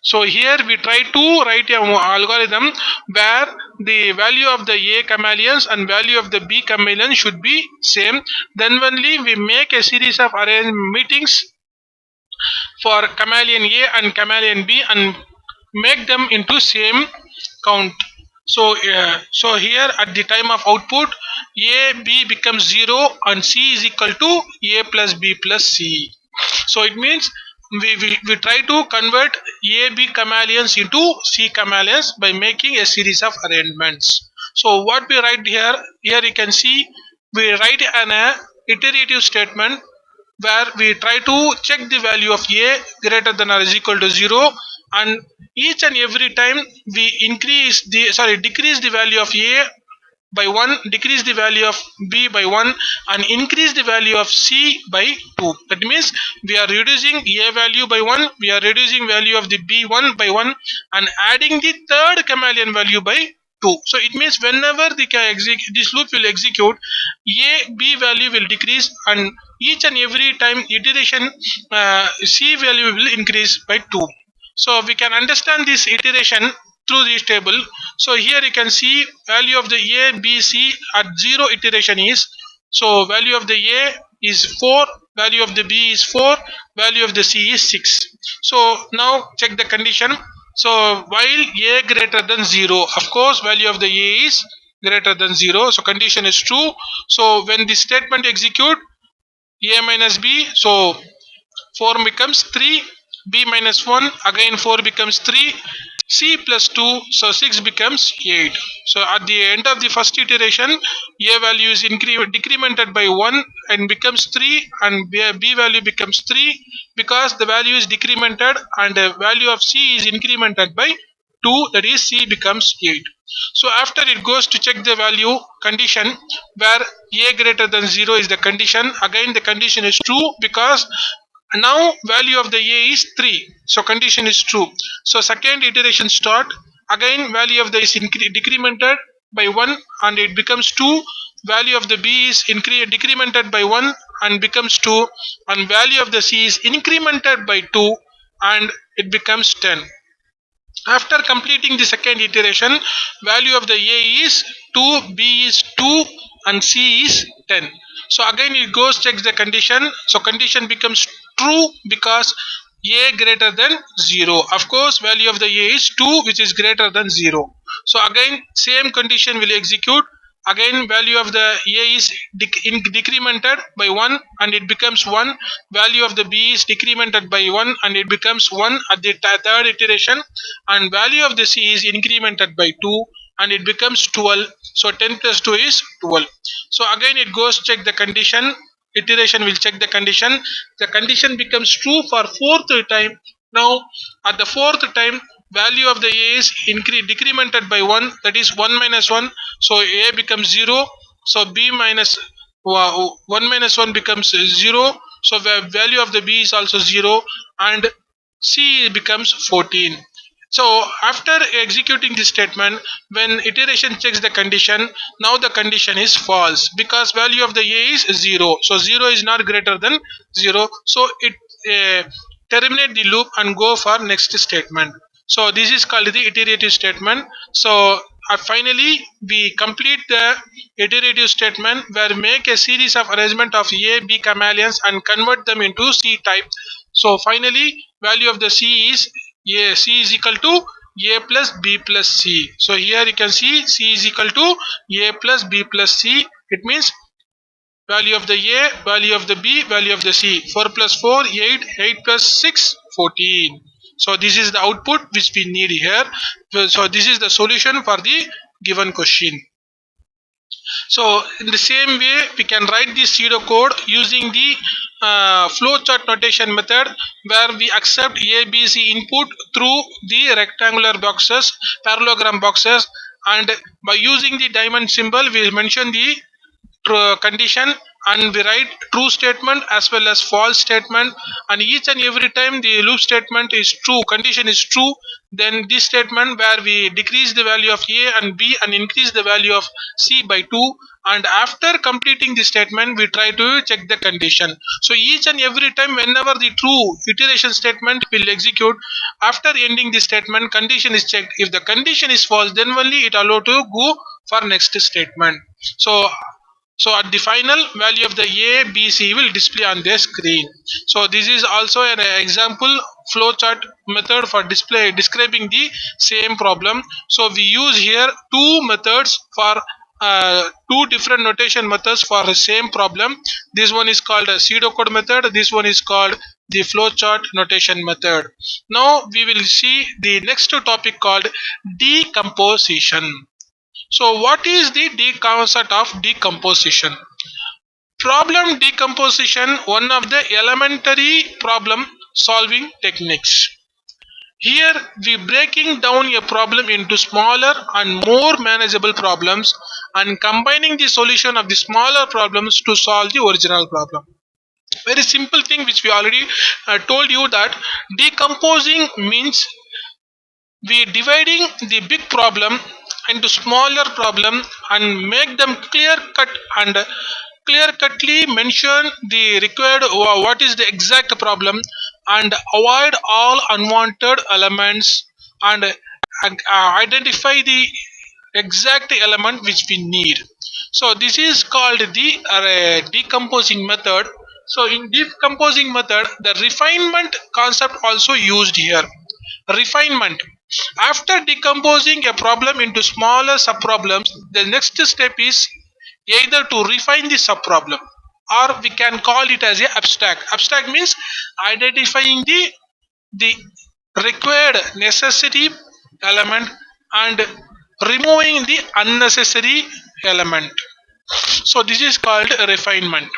So here we try to write an algorithm where the value of the A chameleons and value of the B chameleon should be same. Then only we make a series of array meetings for chameleon A and chameleon B and make them into same count. So here at the time of output, A B becomes 0 and C is equal to A plus B plus C. So it means we try to convert A B chameleons into C chameleons by making a series of arrangements. So what we write here you can see we write an iterative statement where we try to check the value of A greater than or is equal to 0, and each and every time we decrease the value of A by 1, decrease the value of B by 1, and increase the value of C by 2. That means we are reducing A value by 1, we are reducing value of the B1 by 1 and adding the third chameleon value by 2. So it means whenever this loop will execute, A B value will decrease, and each and every time iteration C value will increase by 2. So we can understand this iteration through this table. So here you can see value of the A, B, C at 0 iteration is, so value of the A is 4, value of the B is 4, value of the C is 6. So now check the condition. So while A greater than 0, of course value of the A is greater than 0. So condition is true. So when the statement execute A minus B, so 4 becomes 3, B minus 1, again 4 becomes 3, C plus 2, so 6 becomes 8. So at the end of the first iteration, A value is decremented by 1 and becomes 3, and B value becomes 3 because the value is decremented, and the value of C is incremented by 2, that is C becomes 8. So after it goes to check the value condition where A greater than 0 is the condition, again the condition is true because now value of the A is 3, so condition is true. So second iteration start, again value of the is decremented by 1 and it becomes 2, value of the B is decremented by 1 and becomes 2, and value of the C is incremented by 2 and it becomes 10. After completing the second iteration, value of the A is 2, B is 2 and C is 10. So again it goes checks the condition. So condition becomes true because A greater than 0. Of course value of the A is 2 which is greater than 0. So again same condition will execute. Again value of the A is decremented by 1 and it becomes 1. Value of the B is decremented by 1 and it becomes 1 at the third iteration, and value of the C is incremented by 2 and it becomes 12. So 10 plus 2 is 12. So again it goes check the condition, iteration will check the condition becomes true for fourth time. Now at the fourth time value of the A is decremented by 1, that is 1 minus 1, so A becomes 0, so B minus 1 minus 1 becomes 0, so the value of the B is also 0 and C becomes 14. So after executing this statement, when iteration checks the condition, now the condition is false because value of the a is 0. So 0 is not greater than 0. So it terminate the loop and go for next statement. So this is called the iterative statement. So finally we complete the iterative statement where make a series of arrangement of a b chameleons and convert them into c type. So finally value of the c is a c is equal to a plus b plus c. So here you can see c is equal to a plus b plus c. It means value of the a, value of the b, value of the c. 4 plus 4, 8, 8 plus 6, 14. So this is the output which we need here. So this is the solution for the given question. So in the same way, we can write the pseudo code using the flowchart notation method, where we accept A, B, C input through the rectangular boxes, parallelogram boxes, and by using the diamond symbol, we mention the condition and we write true statement as well as false statement, and each and every time the loop statement is true, condition is true, then this statement where we decrease the value of a and b and increase the value of c by 2, and after completing the statement we try to check the condition. So each and every time whenever the true iteration statement will execute, after ending the statement condition is checked. If the condition is false, then only it allow to go for next statement. So at the final value of the A, B, C will display on the screen. So this is also an example flowchart method for describing the same problem. So we use here two methods for two different notation methods for the same problem. This one is called a pseudocode method. This one is called the flowchart notation method. Now we will see the next topic called decomposition. So, what is the concept of decomposition? Problem decomposition, one of the elementary problem solving techniques. Here, we breaking down a problem into smaller and more manageable problems and combining the solution of the smaller problems to solve the original problem. Very simple thing which we already told you that decomposing means we dividing the big problem into smaller problem and make them clear cut and clear cutly mention the required what is the exact problem and avoid all unwanted elements and identify the exact element which we need. So this is called the decomposing method. So in decomposing method the refinement concept also used here. Refinement, after decomposing a problem into smaller subproblems, the next step is either to refine the subproblem or we can call it as a abstract. Abstract means identifying the required necessity element and removing the unnecessary element. So this is called refinement.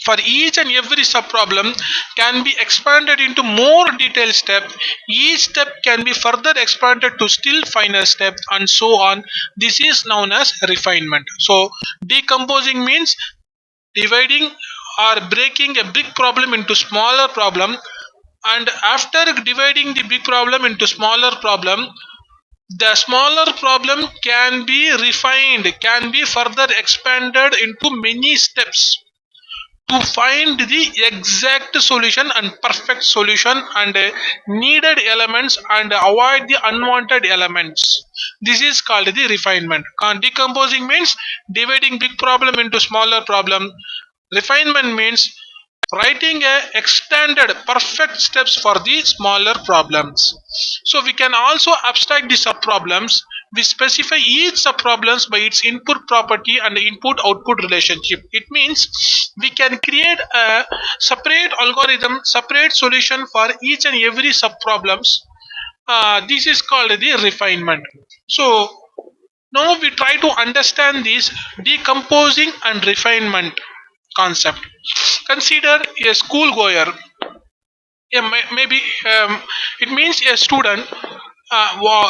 For each and every subproblem can be expanded into more detailed step. Each step can be further expanded to still finer step and so on. This is known as refinement. So decomposing means dividing or breaking a big problem into smaller problem, and after dividing the big problem into smaller problem, the smaller problem can be refined, can be further expanded into many steps to find the exact solution and perfect solution and needed elements and avoid the unwanted elements. This is called the refinement. Decomposing means dividing big problem into smaller problem. Refinement means writing a extended perfect steps for the smaller problems. So we can also abstract the subproblems. We specify each subproblems by its input property and input output relationship. It means we can create a separate algorithm, separate solution for each and every subproblems. This is called the refinement. So now we try to understand this decomposing and refinement concept. Consider a schoolgoer. Maybe it means a student,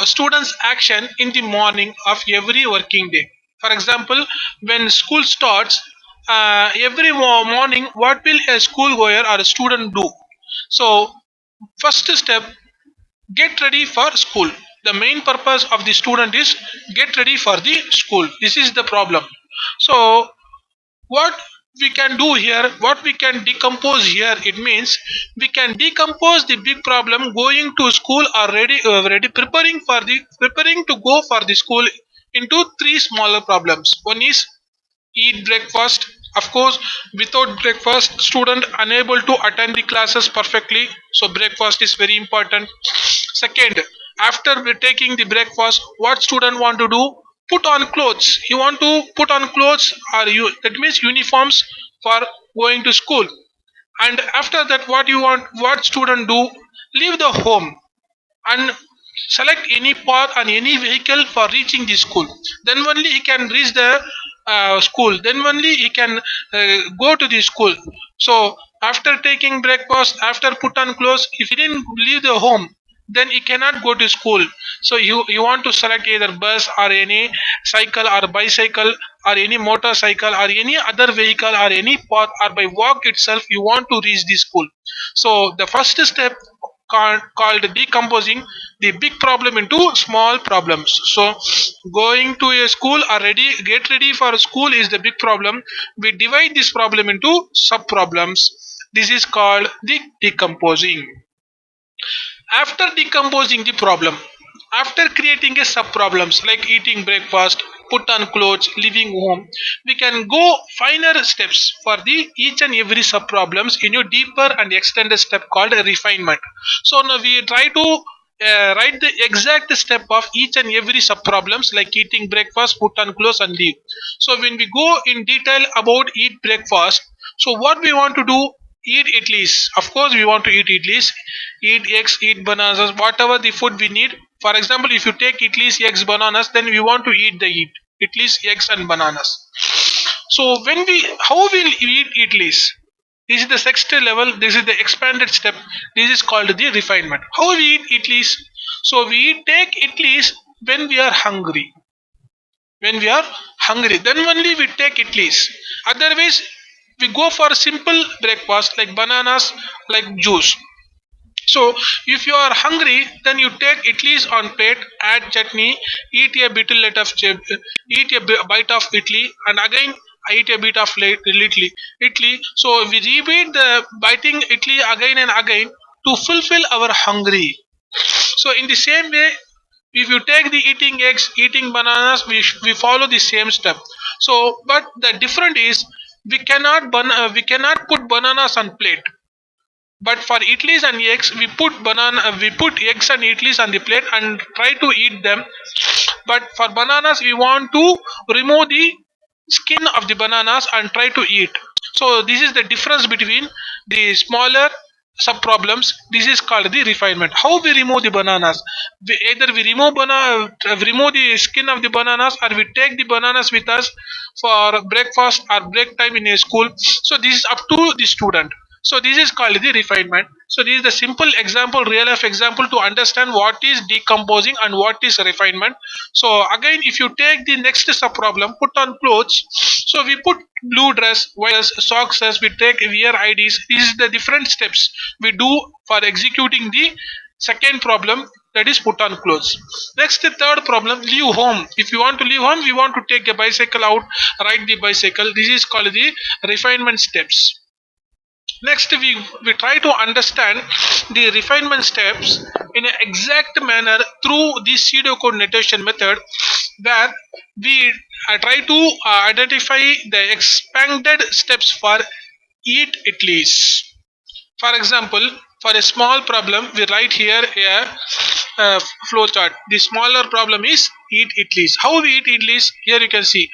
student's action in the morning of every working day. For example, when school starts, every morning, what will a schoolgoer or a student do? So, first step, get ready for school. The main purpose of the student is get ready for the school. This is the problem. So what we can do here, what we can decompose here, it means we can decompose the big problem going to school already, already preparing to go for the school into three smaller problems. One is eat breakfast. Of course, without breakfast student unable to attend the classes perfectly, so breakfast is very important. Second, after taking the breakfast, what student want to do? Put on clothes. He want to put on clothes, or you, that means uniforms for going to school. And after that, what student do? Leave the home and select any path and any vehicle for reaching the school. Then only he can reach the school, then only he can go to the school. So after taking breakfast, after put on clothes, if he didn't leave the home, then he cannot go to school. So you want to select either bus or any cycle or bicycle or any motorcycle or any other vehicle or any path, or by walk itself you want to reach the school. So the first step called decomposing the big problem into small problems. So going to a school or get ready for school is the big problem. We divide this problem into sub problems. This is called the decomposing. After decomposing the problem, after creating a sub problems like eating breakfast, put on clothes, leaving home, we can go finer steps for the each and every sub problems in a deeper and extended step called a refinement. So now we try to write the exact step of each and every sub problems like eating breakfast, put on clothes and leave. So when we go in detail about eat breakfast, so what we want to do? Eat idlis. Of course, we want to eat idlis, eat eggs, eat bananas, whatever the food we need. For example, if you take idlis, eggs, bananas, then we want to eat the idlis, eggs, and bananas. So when how will we eat idlis? This is the sixth level. This is the expanded step. This is called the refinement. How we eat idlis? So we take idlis when we are hungry. When we are hungry, then only we take idlis. Otherwise, we go for simple breakfast like bananas, like juice. So if you are hungry, then you take idlis on plate, add chutney, eat a bit of eat a bite of idli, and again I eat a bit of idli. So we repeat the biting idli again and again to fulfill our hungry. So in the same way, if you take the eating eggs, eating bananas, we follow the same step. So, but the difference is we cannot put bananas on plate. But for idlis and eggs, we put eggs and idlis on the plate and try to eat them. But for bananas, we want to remove the skin of the bananas and try to eat. So this is the difference between the smaller sub problems. This is called the refinement. How we remove the bananas? Either we remove the skin of the bananas, or we take the bananas with us for breakfast or break time in a school. So this is up to the student. So this is called the refinement. So this is the simple example, real life example to understand what is decomposing and what is refinement. So again, if you take the next sub problem, put on clothes. So we put blue dress, white dress, socks as we take wear IDs. This is the different steps we do for executing the second problem, that is put on clothes. Next, the third problem, leave home. If you want to leave home, we want to take a bicycle out, ride the bicycle. This is called the refinement steps. Next, we try to understand the refinement steps in an exact manner through the pseudocode notation method, where we try to identify the expanded steps for eat at least. For example, for a small problem, we write here a flow chart. The smaller problem is eat idlis. How we eat idlis? Here you can see.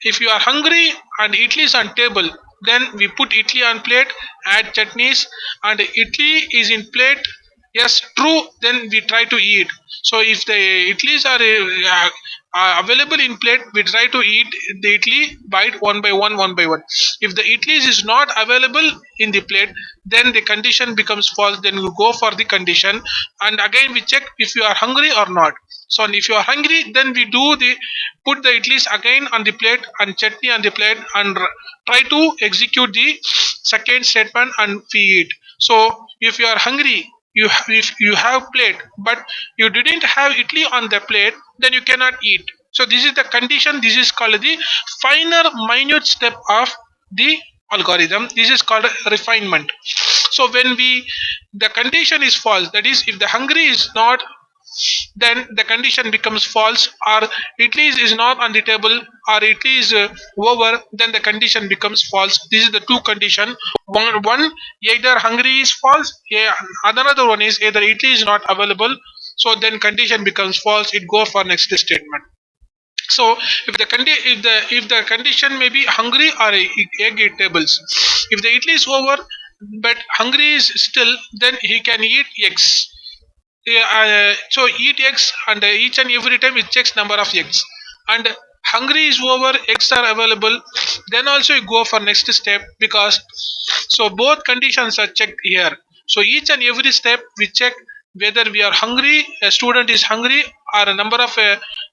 If you are hungry and idli is on table, then we put idli on plate, add chutneys, and idli is in plate. Yes, true. Then we try to eat. So if the idlis are available in plate, we try to eat the idli, bite one by one, one by one. If the idlis is not available in the plate, then the condition becomes false. Then we go for the condition, and again we check if you are hungry or not. So if you are hungry, then we do the put the idlis again on the plate and chutney on the plate and try to execute the second statement and we eat. So if you are hungry, if you have plate but you didn't have idli on the plate, then you cannot eat. So this is the condition. This is called the finer minute step of the algorithm. This is called refinement. So when we the condition is false, that is if the hungry is not, then the condition becomes false, or it is not on the table, or it is over, then the condition becomes false. This is the two condition. One either hungry is false, yeah, another one is either it is not available, so then condition becomes false, it go for next statement. So if the condition may be hungry or egg tables, if the idli is over but hungry is still, then he can eat eggs. Yeah, so eat eggs, and each and every time it checks number of eggs, and hungry is over, eggs are available, then also you go for next step, because so both conditions are checked here. So each and every step we check whether we are hungry, a student is hungry, or a number of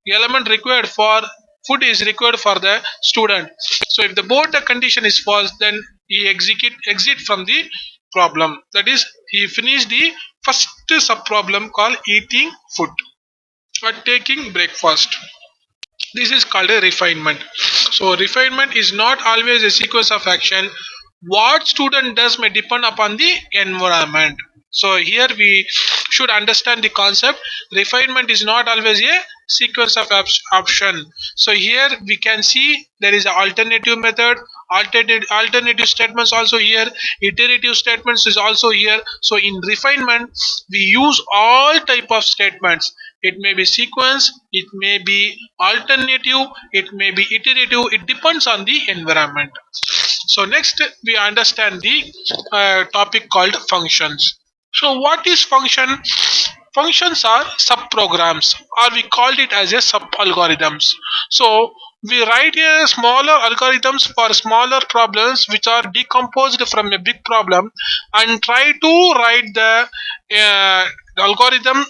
element required for food is required for the student. So if the both the condition is false, then he exit from the problem. That is, he finished the first sub problem called eating food or taking breakfast. This is called a refinement. So refinement is not always a sequence of action. What student does may depend upon the environment. So here we should understand the concept. Refinement is not always a sequence of option. So here we can see there is an alternative method, alternative statements also here, iterative statements is also here. So in refinement we use all type of statements. It may be sequence, it may be alternative, it may be iterative, it depends on the environment. So next we understand the topic called functions. So what is function? Functions are subprograms, or we called it as a sub algorithms. So we write a smaller algorithms for smaller problems which are decomposed from a big problem, and try to write the algorithm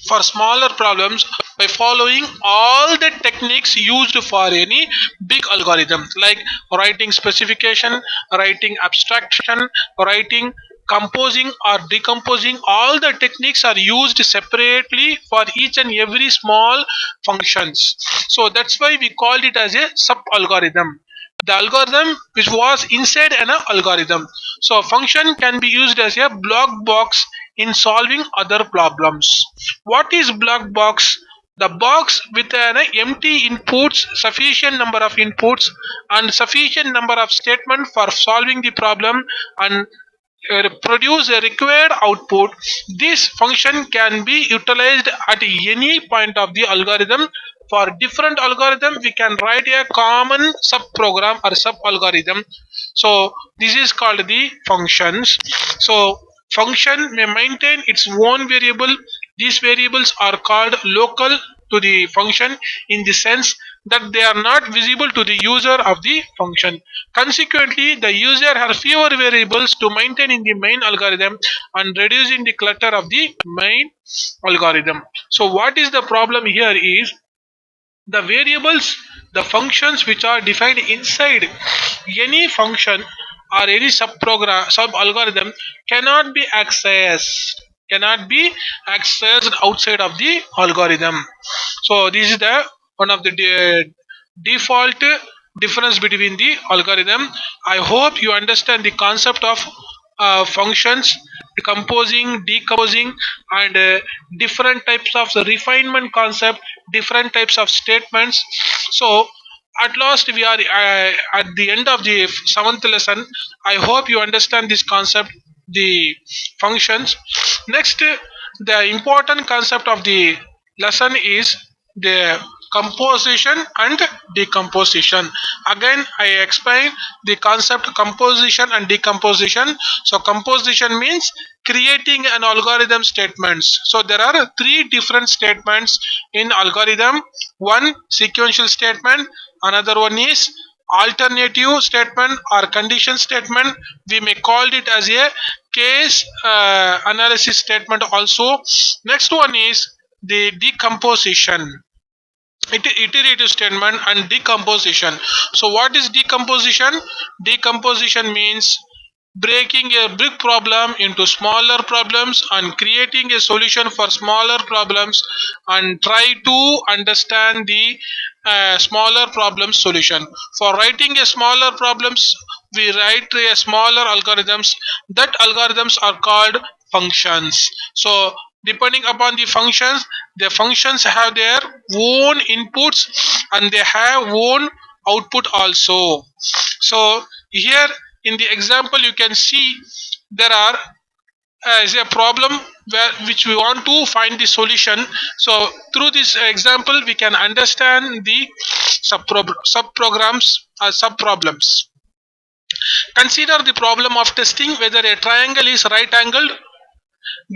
for smaller problems by following all the techniques used for any big algorithm, like writing specification, writing abstraction, writing composing or decomposing. All the techniques are used separately for each and every small functions. So that's why we called it as a sub algorithm, the algorithm which was inside an algorithm. So function can be used as a block box in solving other problems. What is block box? The box with an empty inputs, sufficient number of inputs, and sufficient number of statement for solving the problem, and produce a required output. This function can be utilized at any point of the algorithm. For different algorithm we can write a common subprogram or sub algorithm. So this is called the functions. So function may maintain its own variable. These variables are called local to the function, in the sense that they are not visible to the user of the function. Consequently, the user has fewer variables to maintain in the main algorithm, and reducing the clutter of the main algorithm. So what is the problem here is the variables, the functions which are defined inside any function or any sub algorithm cannot be accessed outside of the algorithm. So this is the one of the default difference between the algorithm. I hope you understand the concept of functions, composing, decomposing, and different types of the refinement concept, different types of statements. So at last we are at the end of the seventh lesson. I hope you understand this concept, the functions. Next, the important concept of the lesson is the composition and decomposition. Again I explain the concept composition and decomposition. So composition means creating an algorithm statements. So there are three different statements in algorithm. One sequential statement, another one is alternative statement or condition statement. We may call it as a case analysis statement also. Next one is the decomposition, iterative statement and decomposition. So what is decomposition? Decomposition means breaking a big problem into smaller problems and creating a solution for smaller problems, and try to understand the smaller problem solution. For writing a smaller problems, we write a smaller algorithms. That algorithms are called functions. So depending upon the functions have their own inputs and they have own output also. So here in the example you can see there are is a problem which we want to find the solution. So through this example we can understand the subprograms or subproblems. Consider the problem of testing whether a triangle is right angled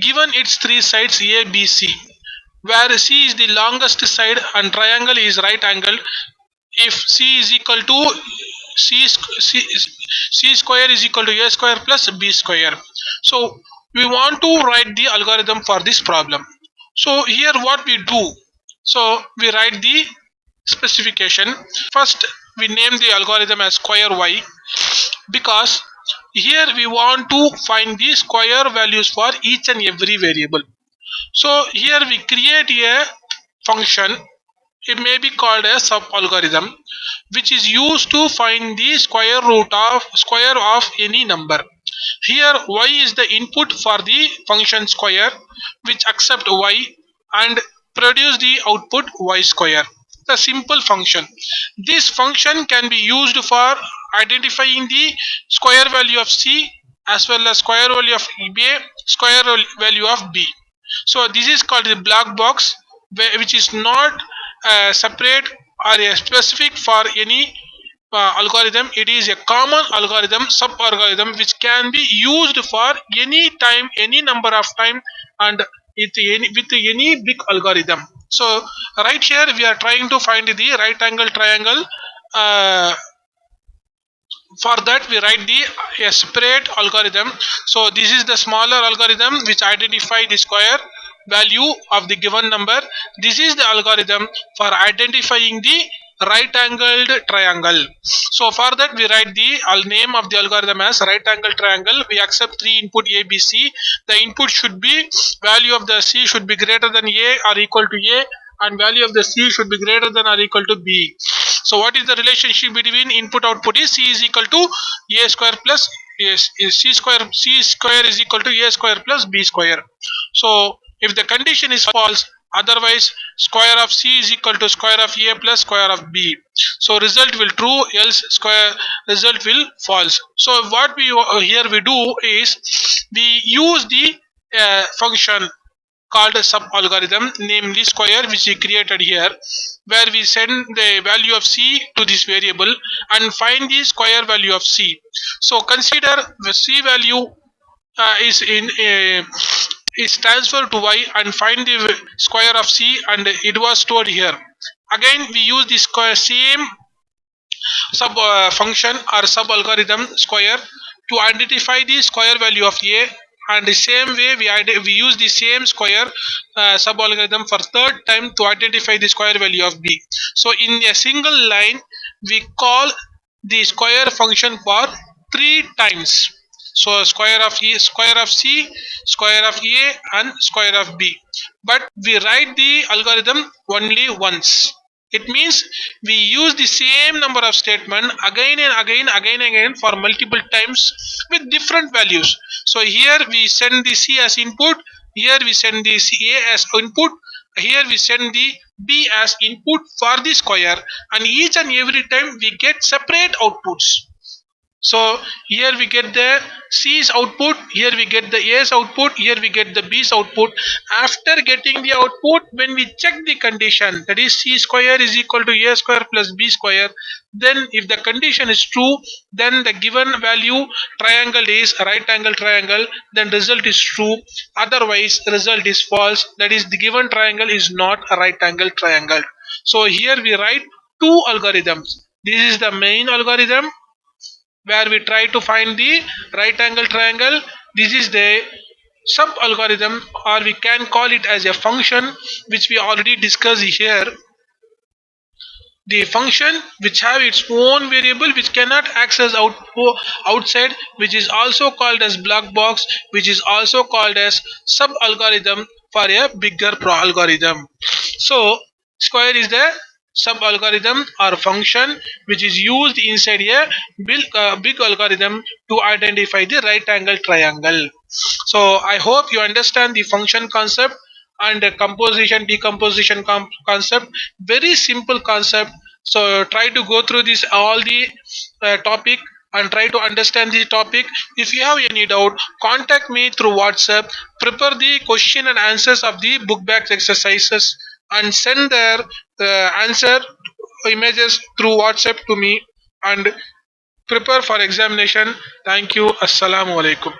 given its three sides A, B, C, where C is the longest side and triangle is right angled. If C is equal to C square is equal to A square plus B square. So we want to write the algorithm for this problem. So here what we do, so we write the specification. First we name the algorithm as square y, because here we want to find the square values for each and every variable. So here we create a function. It may be called a sub algorithm, which is used to find the square of any number. Here y is the input for the function square, which accept y and produce the output y square. The simple function. This function can be used for identifying the square value of c as well as square value of a, square value of b. So this is called the black box, which is not separate or a specific for any algorithm. It is a common algorithm, sub algorithm, which can be used for any time, any number of time, and with any big algorithm. So right here we are trying to find the right angle triangle. Uh, for that we write the a separate algorithm. So this is the smaller algorithm which identify the square value of the given number. This is the algorithm for identifying the right angled triangle. So for that we write the name of the algorithm as right angle triangle. We accept three input a b c. The input should be value of the c should be greater than a or equal to a, and value of the c should be greater than or equal to b. So what is the relationship between input output is c is equal to a square plus c square is equal to a square plus b square. So if the condition is false, otherwise square of c is equal to square of a plus square of b. So result will true, else square result will false. So what we here we do is we use the function called a sub algorithm, namely square, which we created here, where we send the value of c to this variable and find the square value of c. So consider the c value is in is transferred to y and find the square of c, and it was stored here. Again we use this same sub function or sub algorithm square to identify the square value of a, and the same way we use the same square sub algorithm for third time to identify the square value of b. So in a single line we call the square function for three times. So square of e, square of c, square of a, and square of b, but we write the algorithm only once. It means we use the same number of statement again and again for multiple times with different values. So here we send the C as input, here we send the A as input, here we send the B as input for the square, and each and every time we get separate outputs. So here we get the C's output, here we get the A's output, here we get the B's output. After getting the output, when we check the condition, that is C square is equal to A square plus B square, then if the condition is true, then the given value triangle is a right angle triangle, then result is true. Otherwise result is false, that is the given triangle is not a right angle triangle. So here we write two algorithms. This is the main algorithm where we try to find the right angle triangle. This is the sub algorithm, or we can call it as a function, which we already discussed here. the function which have its own variable which cannot access outside, which is also called as black box, which is also called as sub algorithm for a bigger algorithm. So square is the sub algorithm or function which is used inside a big algorithm to identify the right angle triangle. So I hope you understand the function concept and the composition decomposition concept. Very simple concept. So try to go through this all the topic and try to understand the topic. If you have any doubt, contact me through WhatsApp. Prepare the question and answers of the book bags exercises and send their answer images through WhatsApp to me and prepare for examination. Thank you. Assalamu alaikum.